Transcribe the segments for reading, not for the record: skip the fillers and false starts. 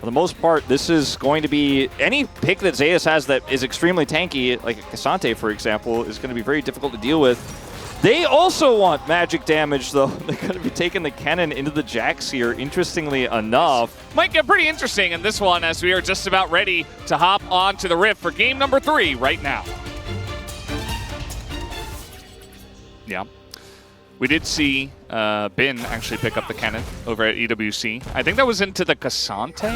For the most part, this is going to be any pick that Zeus has that is extremely tanky, like a Cassante, for example, is going to be very difficult to deal with. They also want magic damage, though. They're going to be taking the cannon into the Jax here, interestingly enough. Might get pretty interesting in this one as we are just about ready to hop onto the Rift for game number 3 right now. Yeah. We did see Bin actually pick up the cannon over at EWC. I think that was into the Cassante,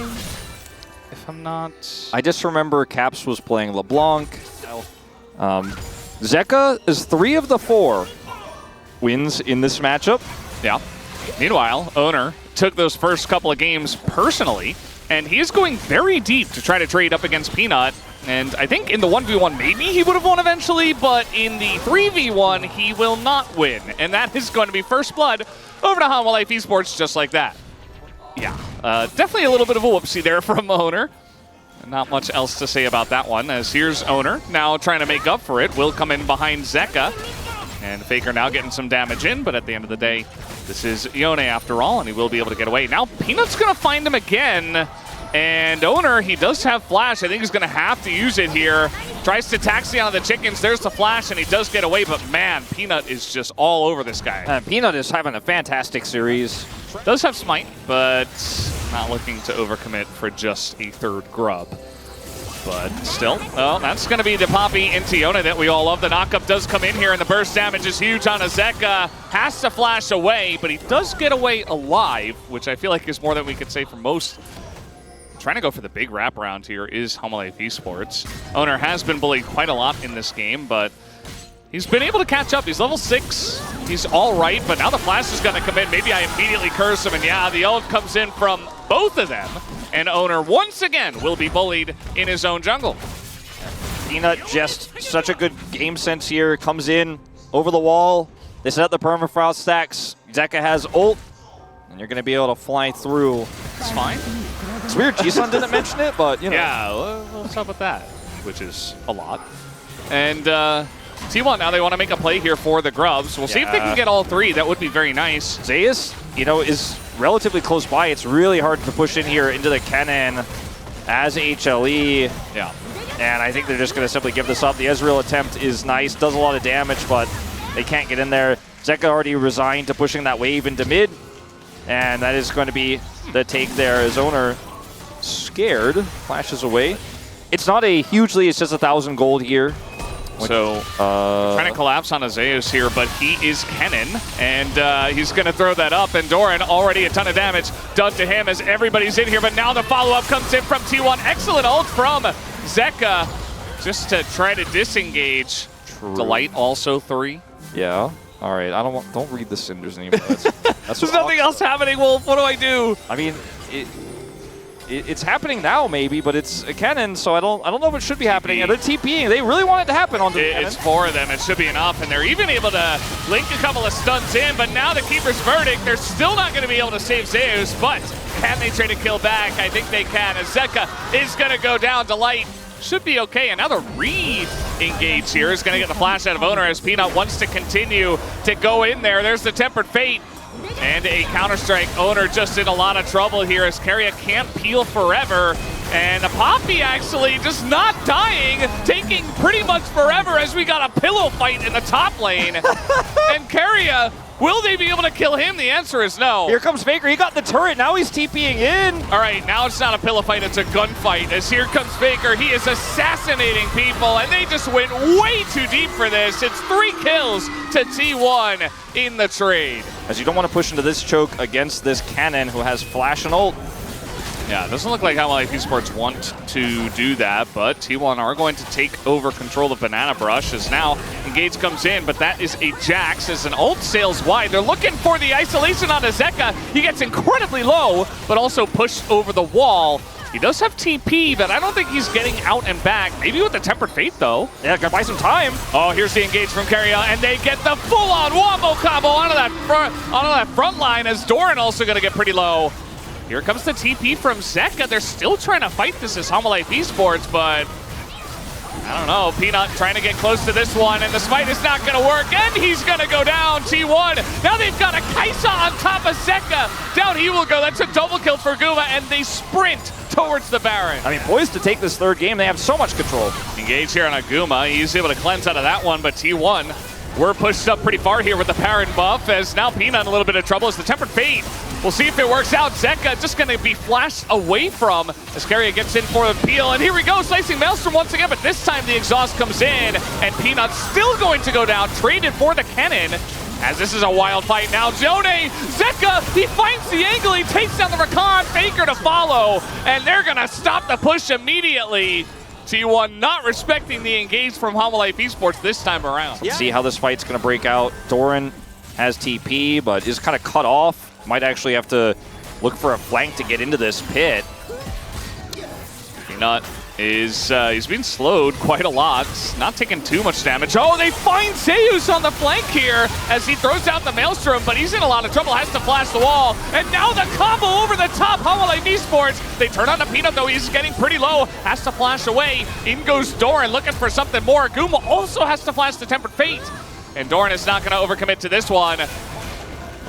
if I'm not... I just remember Caps was playing LeBlanc. Zeka is 3 of the 4 wins in this matchup. Yeah. Meanwhile, Owner took those first couple of games personally, and he is going very deep to try to trade up against Peanut. And I think in the 1v1, maybe he would have won eventually, but in the 3v1, he will not win. And that is going to be first blood over to Hanwha Life Esports just like that. Yeah, definitely a little bit of a whoopsie there from Owner. Not much else to say about that one, as here's Owner now trying to make up for it. Will come in behind Zeka. And Faker now getting some damage in, but at the end of the day, this is Yone after all, and he will be able to get away. Now Peanut's going to find him again. And Owner, he does have Flash. I think he's going to have to use it here. Tries to taxi on the chickens. There's the Flash, and he does get away. But man, Peanut is just all over this guy. Peanut is having a fantastic series. Does have Smite, but not looking to overcommit for just a third grub. But still, well, that's going to be the Poppy into Yone that we all love. The knockup does come in here, and the burst damage is huge on Azeka. Has to flash away, but he does get away alive, which I feel like is more than we could say for most. Trying to go for the big wraparound here is Hanwha Life Esports. Owner has been bullied quite a lot in this game, but he's been able to catch up. He's level 6. He's all right, but now the flash is going to come in. Maybe I immediately curse him, and yeah, the ult comes in from both of them. And Owner, once again, will be bullied in his own jungle. Peanut just such a good game sense here. Comes in over the wall. They set up the permafrost stacks. Zeka has ult, and you're going to be able to fly through. It's fine. It's weird Jisun didn't mention it, but, you know. Yeah, what's up with that? Which is a lot. And T1 now, they want to make a play here for the Grubs. We'll see if they can get all 3. That would be very nice. Zeus, you know, is relatively close by. It's really hard to push in here into the cannon as HLE. Yeah. And I think they're just going to simply give this up. The Ezreal attempt is nice, does a lot of damage, but they can't get in there. Zeka already resigned to pushing that wave into mid. And that is going to be the take there as Owner scared, flashes away. It's not a huge lead, it's just 1,000 gold here. So, trying to collapse on Zeus here, but he is Kennen, and he's going to throw that up, and Doran already a ton of damage done to him as everybody's in here, but now the follow-up comes in from T1. Excellent ult from Zeka, just to try to disengage. True. Delight also 3. Yeah. All right. Don't read the cinders anymore. That's There's nothing else happening, Wolf. What do I do? I mean, it's happening now, maybe, but it's a cannon, so I don't know if it should be happening. And they're TPing. They really want it to happen on the cannon. It's 4 of them. It should be enough, and they're even able to link a couple of stuns in. But now the keeper's verdict. They're still not going to be able to save Zeus, but can they trade a kill back? I think they can. As Zeka is going to go down. Delight should be okay. Another re-engage here is going to get the flash out of Owner as Peanut wants to continue to go in there. There's the Tempered Fate. And a Counter-Strike. Owner just in a lot of trouble here as Keria can't peel forever. And Poppy actually just not dying, taking pretty much forever as we got a pillow fight in the top lane. And Keria, will they be able to kill him? The answer is no. Here comes Faker. He got the turret. Now he's TPing in. All right, now it's not a pillow fight. It's a gunfight as here comes Faker. He is assassinating people, and they just went way too deep for this. It's 3 kills to T1 in the trade. As you don't want to push into this choke against this cannon who has flash and ult. Yeah, it doesn't look like Hanwha Life Esports want to do that, but T1 are going to take over control of Banana Brush as now Engage comes in, but that is a Jax as an ult sails wide. They're looking for the isolation on Azeka. He gets incredibly low, but also pushed over the wall. He does have TP, but I don't think he's getting out and back. Maybe with the Tempered Fate, though. Yeah, gotta buy some time. Oh, here's the engage from Keria, and they get the full-on wombo combo onto that front line as Doran also gonna get pretty low. Here comes the TP from Zeka. They're still trying to fight this as Hanwha Life Esports, but I don't know, Peanut trying to get close to this one, and the smite is not going to work, and he's going to go down, T1. Now they've got a Kaisa on top of Zeka. Down he will go. That's a double kill for Guma, and they sprint towards the Baron. I mean, poised to take this third game. They have so much control. Engage here on a Guma. He's able to cleanse out of that one, but T1, we're pushed up pretty far here with the Baron buff, as now Peanut in a little bit of trouble as the Tempered Fate. We'll see if it works out. Zeka just going to be flashed away from as Keria gets in for the peel. And here we go, slicing Maelstrom once again, but this time the exhaust comes in, and Peanut's still going to go down, traded for the cannon, as this is a wild fight now. Jone, Zeka, he finds the angle, he takes down the Rakan, Faker to follow, and they're going to stop the push immediately. T1 not respecting the engage from Homolife Esports this time around. Let's see how this fight's going to break out. Doran has TP, but is kind of cut off. Might actually have to look for a flank to get into this pit. Peanut is, he's been slowed quite a lot, not taking too much damage. Oh, they find Zeus on the flank here as he throws out the Maelstrom, but he's in a lot of trouble, has to flash the wall. And now the combo over the top, Homolife Esports. They turn on the Peanut though, he's getting pretty low, has to flash away. In goes Doran looking for something more. Guma also has to flash the Tempered Fate. And Doran is not going to overcommit to this one.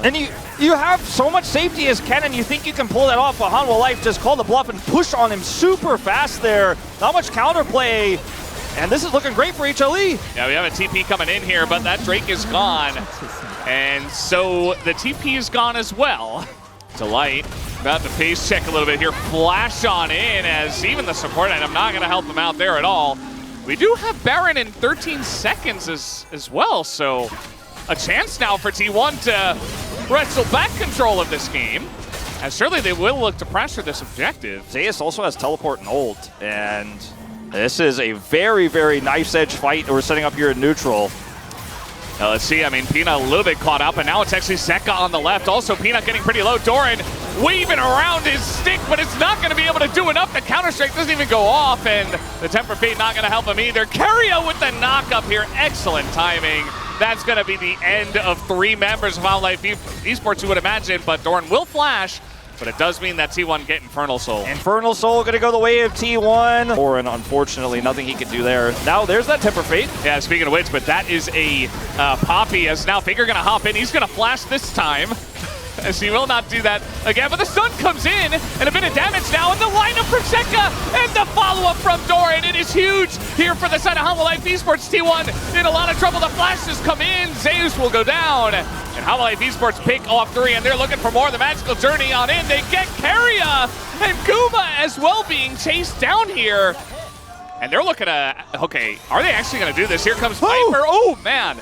And you have so much safety as Kennen, you think you can pull that off, but Homolife just called the bluff and push on him super fast there. Not much counterplay, and this is looking great for HLE. Yeah, we have a TP coming in here, but that Drake is gone. And so the TP is gone as well. Delight about to pace check a little bit here. Flash on in as even the support item not going to help him out there at all. We do have Baron in 13 seconds as well, so a chance now for T1 to wrestle back control of this game. And surely they will look to pressure this objective. Zeus also has teleport and ult, and this is a very, very knife's edge fight we're setting up here in neutral. Now let's see, I mean, Peanut a little bit caught up, and now it's actually Zeka on the left. Also, Peanut getting pretty low. Doran waving around his stick, but it's not going to be able to do enough. The counter-strike doesn't even go off, and the Temper Fate not going to help him either. Keria with the knock-up here. Excellent timing. That's going to be the end of 3 members of Homolife Esports, you would imagine, but Doran will flash. But it does mean that T1 get Infernal Soul. Infernal Soul going to go the way of T1. Orin, unfortunately, nothing he can do there. Now there's that Temper Fate. Yeah, speaking of which, but that is a Poppy, as now Faker going to hop in. He's going to flash this time, as he will not do that again. But the stun comes in, and a bit of damage now, and the lineup from Zeka, and the follow-up from Doran. It is huge here for the side of Homolife Esports. T1 in a lot of trouble. The flashes come in. Zeus will go down. And Homolife Esports pick off 3, and they're looking for more. The magical journey on in. They get Keria, and Guma as well being chased down here. And they're looking at, okay, are they actually going to do this? Here comes Viper. Oh, man.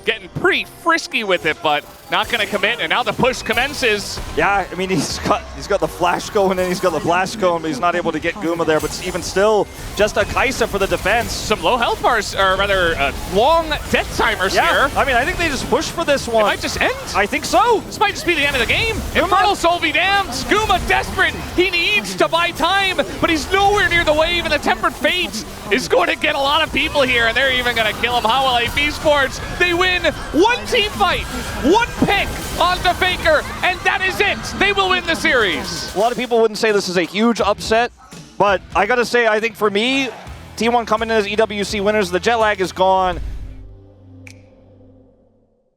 Getting pretty frisky with it, but not going to commit, and now the push commences. Yeah, I mean, he's got the flash going and he's got the blast going, but he's not able to get Guma there. But even still, just a Kaisa for the defense. Some low health bars, or rather, long death timers here. I mean, I think they just push for this one. It might just end. I think so. This might just be the end of the game. Infernal Soul be damned. Guma desperate. He needs to buy time, but he's nowhere near the wave, and the Tempered Fate is going to get a lot of people here, and they're even going to kill him. Homolife Esports, they win 1 team fight, 1 pick onto Faker, and that is it. They will win the series. A lot of people wouldn't say this is a huge upset, but I got to say, I think for me, T1 coming in as EWC winners, the jet lag is gone.